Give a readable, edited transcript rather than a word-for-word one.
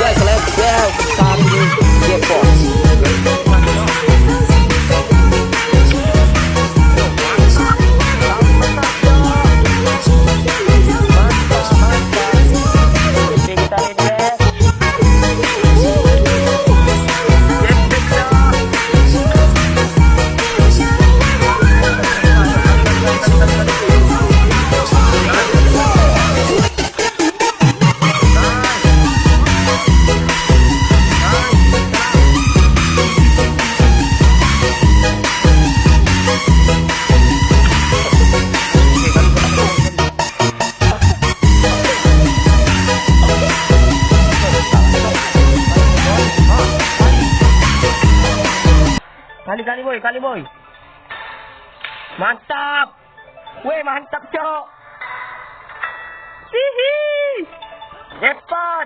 guys, let's go. Kami Depok. Kali boy. Mantap. Weh, mantap, Cok. Hihi. Cepat.